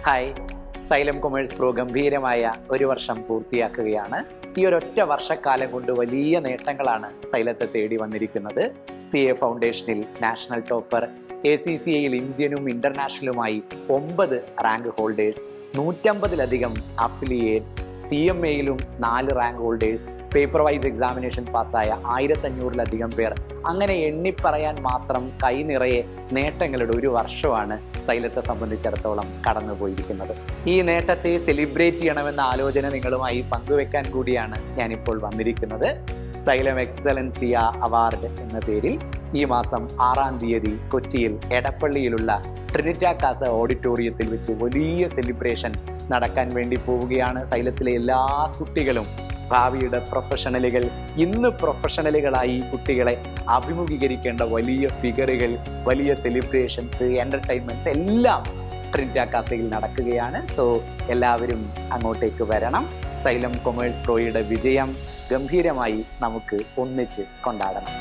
Hi, xylem commerce pro ഗംഭീരമായ ഒരു വർഷം പൂർത്തിയാക്കുകയാണ്. ഈ ഒരൊറ്റ വർഷക്കാലം കൊണ്ട് വലിയ നേട്ടങ്ങളാണ് സൈലത്തെ തേടി വന്നിരിക്കുന്നത്. CA ഫൗണ്ടേഷനിൽ നാഷണൽ ടോപ്പർ, ACCAയിൽ ഇന്ത്യനും ഇന്റർനാഷണലുമായി 9 റാങ്ക് ഹോൾഡേഴ്സ്, 150-ലധികം അഫിലിയേറ്റ്സ്, CMAയിലും 4 rank holders, paper wise examination പാസ്സായ 1500-ലധികം പേർ. അങ്ങനെ എണ്ണിപ്പറയാൻ മാത്രം കൈ നിറയെ നേട്ടങ്ങളുടെ ഒരു വർഷമാണ് സൈലത്തെ സംബന്ധിച്ചിടത്തോളം കടന്നുപോയിരിക്കുന്നത്. ഈ നേട്ടത്തെ സെലിബ്രേറ്റ് ചെയ്യണമെന്ന ആലോചന നിങ്ങളുമായി പങ്കുവെക്കാൻ കൂടിയാണ് ഞാനിപ്പോൾ വന്നിരിക്കുന്നത്. സൈലം എക്സലൻസിയ അവാർഡ് എന്ന പേരിൽ ഈ മാസം 6-ാം തീയതി കൊച്ചിയിൽ എടപ്പള്ളിയിലുള്ള ട്രിനിറ്റാക്കാസ ഓഡിറ്റോറിയത്തിൽ വെച്ച് വലിയ സെലിബ്രേഷൻ നടക്കാൻ വേണ്ടി പോവുകയാണ്. സൈലത്തിലെ എല്ലാ കുട്ടികളും, ഭാവിയുടെ പ്രൊഫഷണലുകൾ, ഇന്ന് പ്രൊഫഷണലുകളായി കുട്ടികളെ അഭിമുഖീകരിക്കേണ്ട വലിയ ഫിഗറുകൾ, വലിയ സെലിബ്രേഷൻസ്, എന്റർടൈൻമെന്റ്സ് എല്ലാം ട്രിനിറ്റാക്കാസയിൽ നടക്കുകയാണ്. സോ എല്ലാവരും അങ്ങോട്ടേക്ക് വരണം. സൈലം കൊമേഴ്സ് പ്രോയുടെ വിജയം ഗംഭീരമായി നമുക്ക് ഒന്നിച്ച് കൊണ്ടാടണം.